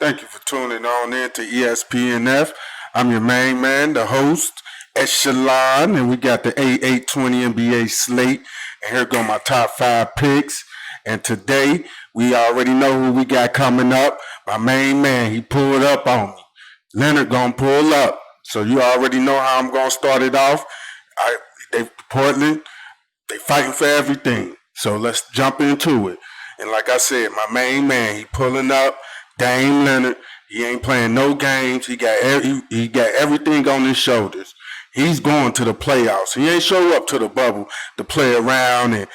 Thank you for tuning on in to ESPNF. I'm your main man, the host, Echelon, and we got the A820 NBA slate. And here go my top 5 picks. And today, we already know who we got coming up. My main man, he pulled up on me. Leonard gonna pull up. So you already know how I'm gonna start it off. Portland, they fighting for everything. So let's jump into it. And like I said, my main man, he pulling up. Dame Leonard, he ain't playing no games. He got everything on his shoulders. He's going to the playoffs. He ain't show up to the bubble to play around and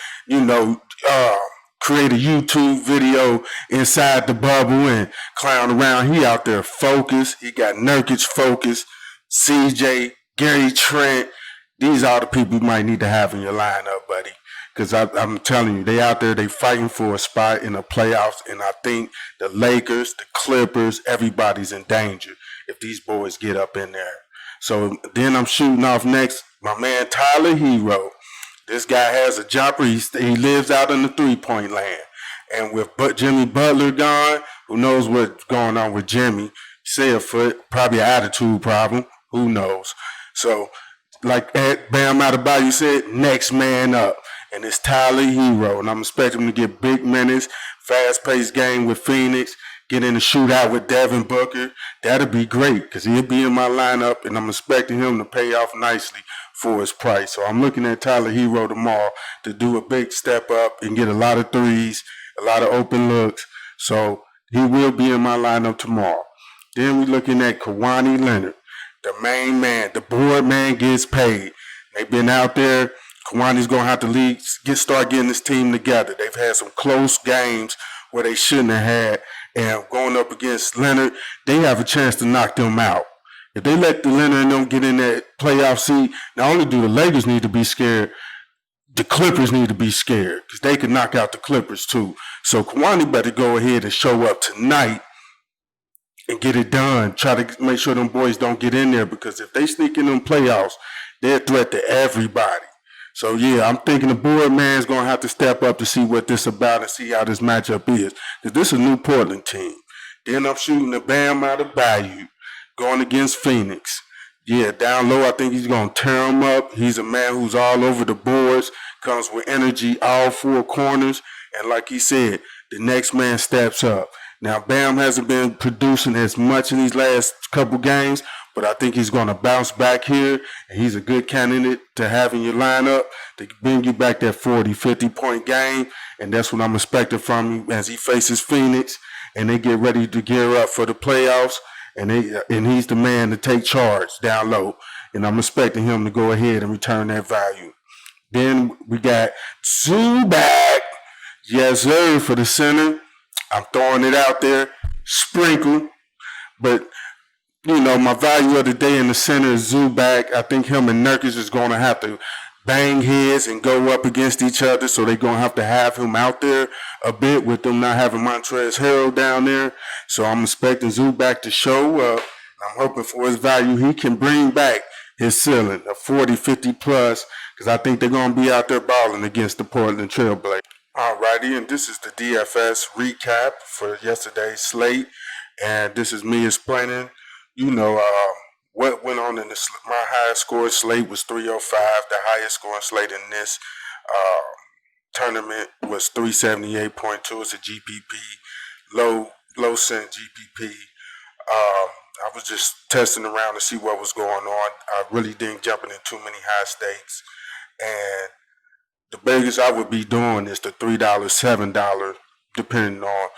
create a YouTube video inside the bubble and clown around. He out there focused. He got Nurkic focused. CJ, Gary Trent. These are the people you might need to have in your lineup, buddy. Because I'm telling you, they out there, they fighting for a spot in the playoffs. And I think the Lakers, the Clippers, everybody's in danger if these boys get up in there. So then I'm shooting off next, my man Tyler Hero. This guy has a jumper. He lives out in the three-point land. And with Jimmy Butler gone, who knows what's going on with Jimmy? Say a foot, probably an attitude problem. Who knows? So, like Bam Adebayo said, next man up. And it's Tyler Hero. And I'm expecting him to get big minutes, fast-paced game with Phoenix, get in a shootout with Devin Booker. That'll be great because he'll be in my lineup, and I'm expecting him to pay off nicely for his price. So I'm looking at Tyler Hero tomorrow to do a big step up and get a lot of threes, a lot of open looks. So he will be in my lineup tomorrow. Then we're looking at Kawhi Leonard, the main man. The board man gets paid. They've been out there. Kawhi's going to have to start getting this team together. They've had some close games where they shouldn't have had. And going up against Leonard, they have a chance to knock them out. If they let the Leonard and them get in that playoff seat, not only do the Lakers need to be scared, the Clippers need to be scared because they can knock out the Clippers too. So Kawhi better go ahead and show up tonight and get it done. Try to make sure them boys don't get in there because if they sneak in them playoffs, they're a threat to everybody. So, yeah, I'm thinking the board man's going to have to step up to see what this is about and see how this matchup is. Because this is a new Portland team. Then I'm shooting the Bam Adebayo going against Phoenix. Yeah, down low, I think he's going to tear him up. He's a man who's all over the boards, comes with energy all four corners. And like he said, the next man steps up. Now, Bam hasn't been producing as much in these last couple games, but I think he's going to bounce back here, and he's a good candidate to have in your lineup to bring you back that 40, 50-point game, and that's what I'm expecting from him as he faces Phoenix, and they get ready to gear up for the playoffs, and he's the man to take charge down low, and I'm expecting him to go ahead and return that value. Then we got Zubac, yes sir, for the center. I'm throwing it out there, sprinkle, but my value of the day in the center is Zubac. I think him and Nurkic is going to have to bang heads and go up against each other, so they're going to have him out there a bit with them not having Montrezl Harrell down there. So I'm expecting Zubac to show up. I'm hoping for his value. He can bring back his ceiling of 40, 50 plus because I think they're going to be out there balling against the Portland Trailblazers. Alrighty, and this is the DFS recap for yesterday's slate, and this is me explaining what went on in my highest scoring slate was 305. The highest scoring slate in this tournament was 378.2. It's a GPP, low cent GPP. I was just testing around to see what was going on. I really didn't jump into too many high stakes. And the biggest I would be doing is the $3, $7, depending on,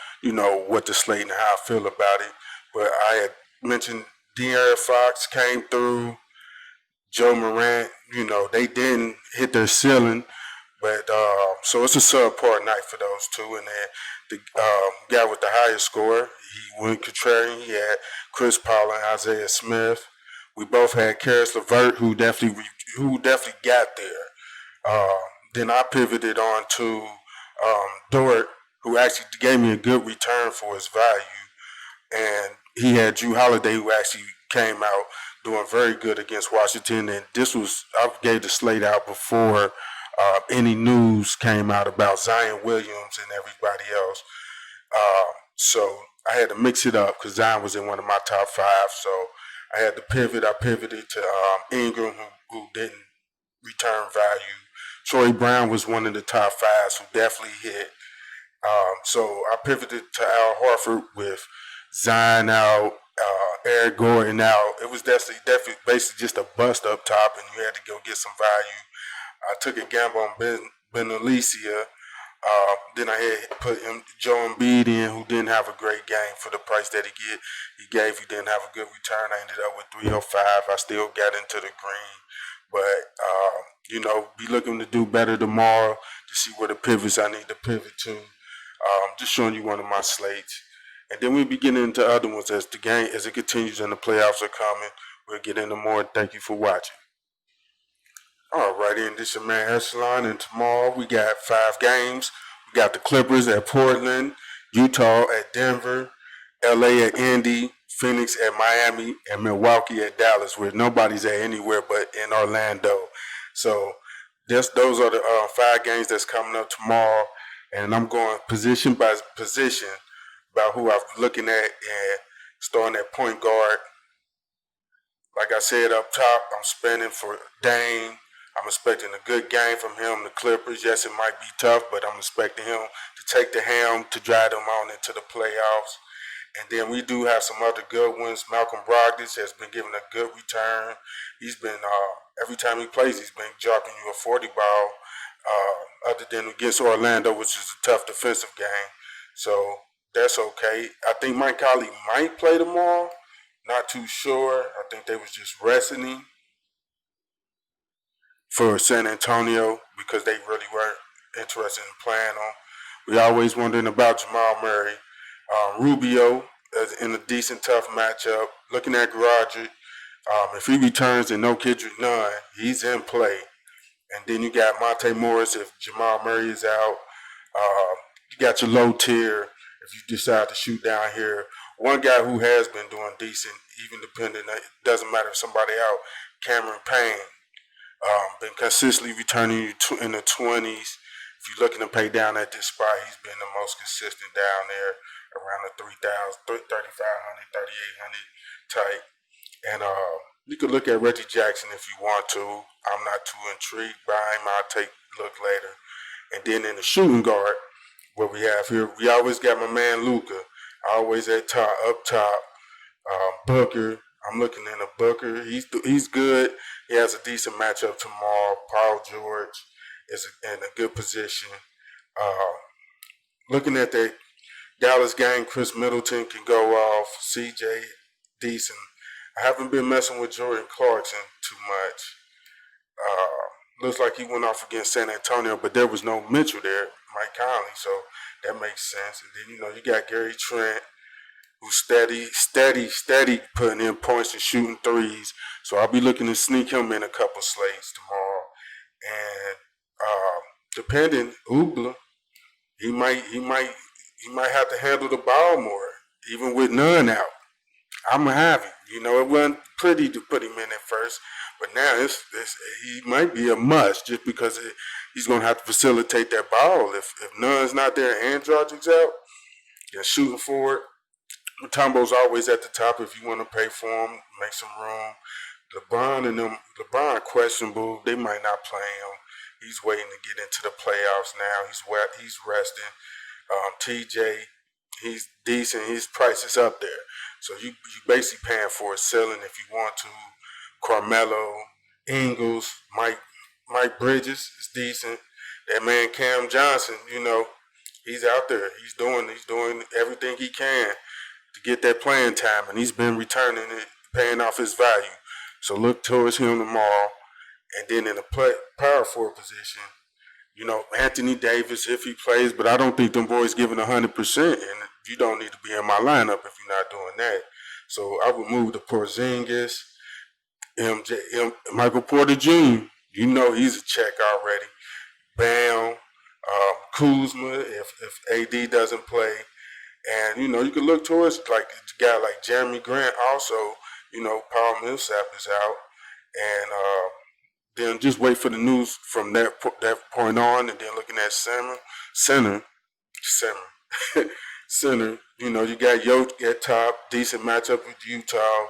what the slate and how I feel about it. But I had mentioned De'Aaron Fox came through, Joe Morant, they didn't hit their ceiling. But so it's a subpar night for those two. And then the guy with the highest score, he went contrarian. He had Chris Paul and Isaiah Smith. We both had Karis LeVert, who definitely got there. Then I pivoted on to Dort, who actually gave me a good return for his value. And he had Drew Holiday, who actually came out doing very good against Washington. And I gave the slate out before any news came out about Zion Williams and everybody else. So I had to mix it up because Zion was in one of my top five. So I had to pivot. I pivoted to Ingram, who didn't return value. Troy Brown was one of the top fives who definitely hit. So I pivoted to Al Horford with Zion out, Eric Gordon out. It was definitely basically just a bust up top, and you had to go get some value. I took a gamble on Ben Alicia. Then I had put Joe Embiid in, who didn't have a great game for the price that he gave. He didn't have a good return. I ended up with 305. I still got into the green, but be looking to do better tomorrow to see where the pivots I need to pivot to. Just showing you one of my slates, and then we'll be getting into other ones as the game as it continues and the playoffs are coming. We'll get into more. Thank you for watching. All righty, and this is your man Echelon, and tomorrow we got 5 games. We got the Clippers at Portland, Utah at Denver, LA at Indy, Phoenix at Miami, and Milwaukee at Dallas, where nobody's at anywhere but in Orlando. So those are the 5 games that's coming up tomorrow, and I'm going position by position about who I'm looking at and starting at point guard. Like I said up top, I'm spending for Dame. I'm expecting a good game from him. The Clippers, yes, it might be tough, but I'm expecting him to take the helm to drive them on into the playoffs. And then we do have some other good ones. Malcolm Brogdon has been given a good return. He's been every time he plays, he's been dropping you a 40 ball. Other than against Orlando, which is a tough defensive game, so that's okay. I think Mike Conley might play tomorrow. Not too sure. I think they was just resting him for San Antonio because they really weren't interested in playing him. We always wondering about Jamal Murray. Rubio is in a decent, tough matchup. Looking at Roderick, if he returns and no Kendrick Nunn, he's in play. And then you got Monte Morris if Jamal Murray is out. You got your low tier if you decide to shoot down here. One guy who has been doing decent, even depending, it doesn't matter if somebody out, Cameron Payne. Been consistently returning you in the 20s. If you're looking to pay down at this spot, he's been the most consistent down there around the 3,000, 3,500, 3,800 type. And you could look at Reggie Jackson if you want to. I'm not too intrigued by him. I'll take a look later. And then in the shooting guard, what we have here, we always got my man Luka, always at top, up top. Booker, I'm looking in a Booker. He's good. He has a decent matchup tomorrow. Paul George is in a good position. Looking at the Dallas game, Chris Middleton can go off. CJ, decent. I haven't been messing with Jordan Clarkson too much. Looks like he went off against San Antonio, but there was no Mitchell there, Mike Conley, so that makes sense. And then, you got Gary Trent, who's steady putting in points and shooting threes. So I'll be looking to sneak him in a couple slates tomorrow. And depending, Ugla, he might have to handle the ball more, even with none out. I'm happy. It wasn't pretty to put him in at first, but now he might be a must just because he's going to have to facilitate that ball. If Nunn's not there and Dragic's out, then shooting forward. Mutombo's always at the top if you want to pay for him, make some room. LeBron questionable. They might not play him. He's waiting to get into the playoffs now. He's resting. TJ, he's decent. His price is up there. So you basically paying for a ceiling if you want to. Carmelo, Ingles, Mike Bridges is decent. That man Cam Johnson, he's out there. He's doing everything he can to get that playing time, and he's been returning it, paying off his value. So look towards him tomorrow. And then in the power forward position, Anthony Davis if he plays, but I don't think them boys giving 100%, and you don't need to be in my lineup if you're not doing that. So I would move to Porzingis, Michael Porter Jr. He's a check already. Bam, Kuzma if AD doesn't play, and you can look towards like a guy like Jeremy Grant also. Paul Millsap is out, and then just wait for the news from that point on, and then looking at center, center. You know, you got Yoke at top, decent matchup with Utah.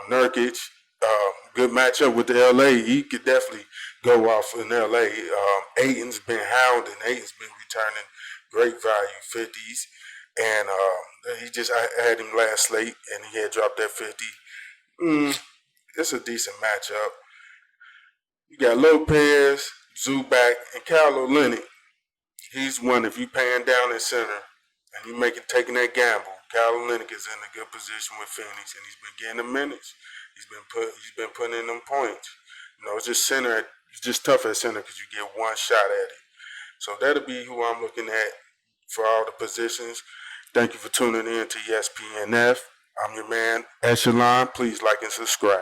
Nurkic, good matchup with the LA. He could definitely go off in LA. Aiton's been hounding. Aiton's been returning great value 50s. And I had him last slate, and he had dropped that 50. It's a decent matchup. You got Lopez, Zubac, and Kyle Olynyk. He's one. If you paying down in center and you taking that gamble, Kyle Olynyk is in a good position with Phoenix, and he's been getting the minutes. He's been putting in them points. You know, it's just center. It's just tough at center because you get one shot at it. So that'll be who I'm looking at for all the positions. Thank you for tuning in to ESPNF. I'm your man, Echelon. Please like and subscribe.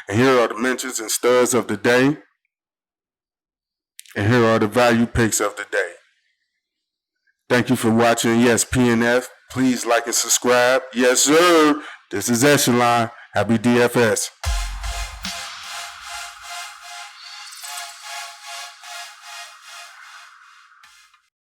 And here are the mentions and studs of the day. And here are the value picks of the day. Thank you for watching ESPNF. Please like and subscribe. Yes, sir. This is Echelon. Happy DFS.